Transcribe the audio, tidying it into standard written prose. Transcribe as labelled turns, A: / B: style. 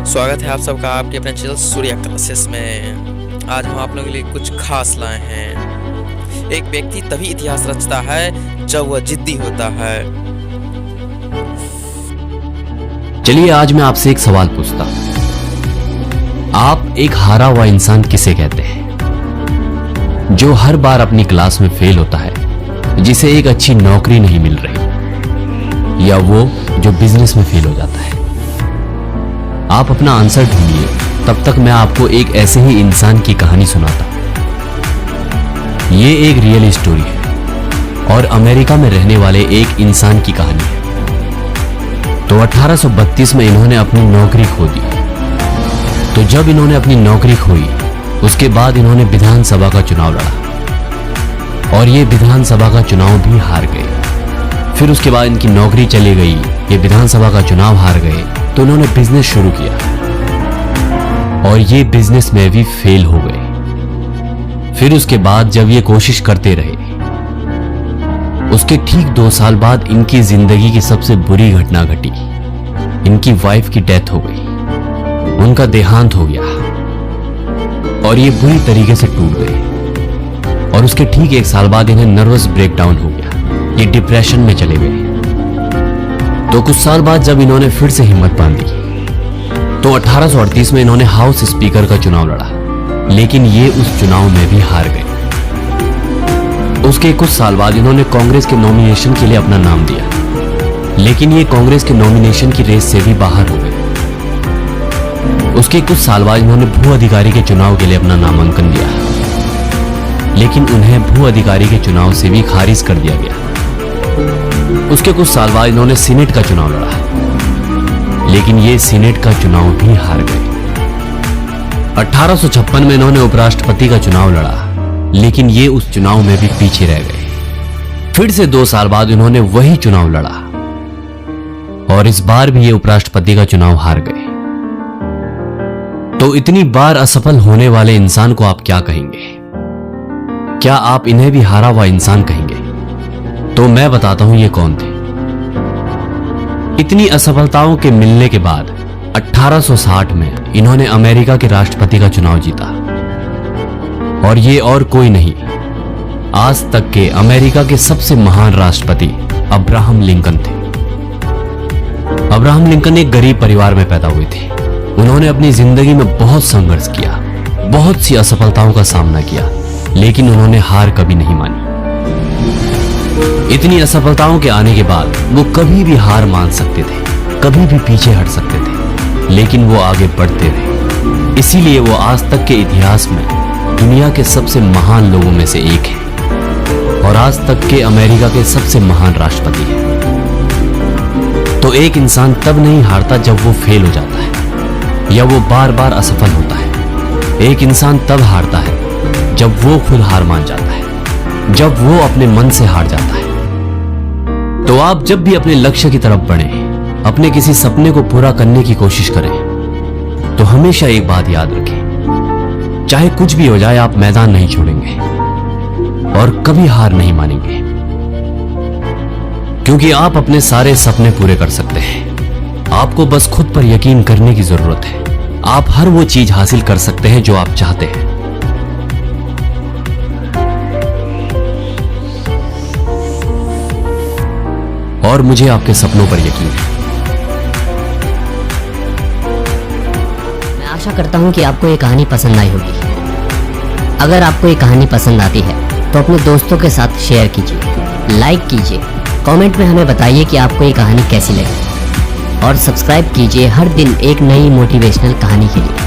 A: स्वागत है आप सबका आपके अपने चैनल सूर्या क्लासेस में। आज हम आप लोगों के लिए कुछ खास लाए हैं। एक व्यक्ति तभी इतिहास रचता है जब वह जिद्दी होता है।
B: चलिए आज मैं आपसे एक सवाल पूछता हूं। आप एक हारा हुआ इंसान किसे कहते हैं? जो हर बार अपनी क्लास में फेल होता है, जिसे एक अच्छी नौकरी नहीं मिल रही, या वो जो बिजनेस में फेल हो जाता है? आप अपना आंसर ढूंढिए, तब तक मैं आपको एक ऐसे ही इंसान की कहानी सुनाता हूं। ये एक रियल स्टोरी है और अमेरिका में रहने वाले एक इंसान की कहानी है। तो 1832 में इन्होंने अपनी नौकरी खो दी। तो जब इन्होंने अपनी नौकरी खोई, उसके बाद इन्होंने विधानसभा का चुनाव लड़ा और ये विधानसभा का चुनाव भी हार गए। फिर उसके बाद इनकी नौकरी चली गई, ये विधानसभा का चुनाव हार गए, तो उन्होंने बिजनेस शुरू किया और ये बिजनेस में भी फेल हो गए। फिर उसके बाद जब ये कोशिश करते रहे, उसके ठीक 2 साल बाद इनकी जिंदगी की सबसे बुरी घटना घटी। इनकी वाइफ की डेथ हो गई, उनका देहांत हो गया और ये बुरी तरीके से टूट गए। और उसके ठीक 1 साल बाद इन्हें नर्वस ब्रेकडाउन हो गया, ये डिप्रेशन में चले गए। तो कुछ साल बाद जब इन्होंने फिर से हिम्मत बांधी, तो 1838 में इन्होंने हाउस स्पीकर का चुनाव लड़ा, लेकिन ये उस चुनाव में भी हार गए। उसके कुछ साल बाद इन्होंने कांग्रेस के नॉमिनेशन के लिए अपना नाम दिया, लेकिन ये कांग्रेस के नॉमिनेशन की रेस से भी बाहर हो गए। उसके कुछ साल बाद इन्होंने भू अधिकारी के चुनाव के लिए अपना नामांकन दिया, लेकिन उन्हें भू अधिकारी के चुनाव से भी खारिज कर दिया गया। उसके कुछ साल बाद इन्होंने सीनेट का चुनाव लड़ा, लेकिन ये सीनेट का चुनाव भी हार गए। 1856 में इन्होंने उपराष्ट्रपति का चुनाव लड़ा, लेकिन ये उस चुनाव में भी पीछे रह गए। फिर से 2 साल बाद इन्होंने वही चुनाव लड़ा और इस बार भी ये उपराष्ट्रपति का चुनाव हार गए। तो इतनी बार असफल होने वाले इंसान को आप क्या कहेंगे? क्या आप इन्हें भी हारा हुआ इंसान कहेंगे? तो मैं बताता हूं ये कौन थे। इतनी असफलताओं के मिलने के बाद 1860 में इन्होंने अमेरिका के राष्ट्रपति का चुनाव जीता और ये और कोई नहीं, आज तक के अमेरिका के सबसे महान राष्ट्रपति अब्राहम लिंकन थे। अब्राहम लिंकन एक गरीब परिवार में पैदा हुए थे। उन्होंने अपनी जिंदगी में बहुत संघर्ष किया, बहुत सी असफलताओं का सामना किया, लेकिन उन्होंने हार कभी नहीं मानी। इतनी असफलताओं के आने के बाद वो कभी भी हार मान सकते थे, कभी भी पीछे हट सकते थे, लेकिन वो आगे बढ़ते रहे। इसीलिए वो आज तक के इतिहास में दुनिया के सबसे महान लोगों में से एक है और आज तक के अमेरिका के सबसे महान राष्ट्रपति हैं। तो एक इंसान तब नहीं हारता जब वो फेल हो जाता है या वो बार बार असफल होता है। एक इंसान तब हारता है जब वो खुद हार मान जाता है, जब वो अपने मन से हार जाता है। तो आप जब भी अपने लक्ष्य की तरफ बढ़ें, अपने किसी सपने को पूरा करने की कोशिश करें, तो हमेशा एक बात याद रखें, चाहे कुछ भी हो जाए, आप मैदान नहीं छोड़ेंगे और कभी हार नहीं मानेंगे, क्योंकि आप अपने सारे सपने पूरे कर सकते हैं। आपको बस खुद पर यकीन करने की जरूरत है। आप हर वो चीज हासिल कर सकते हैं जो आप चाहते हैं। और मुझे आपके सपनों पर यकीन है।
C: मैं आशा करता हूं कि आपको ये कहानी पसंद आई होगी। अगर आपको ये कहानी पसंद आती है तो अपने दोस्तों के साथ शेयर कीजिए, लाइक कीजिए, कमेंट में हमें बताइए कि आपको ये कहानी कैसी लगी और सब्सक्राइब कीजिए हर दिन एक नई मोटिवेशनल कहानी के लिए।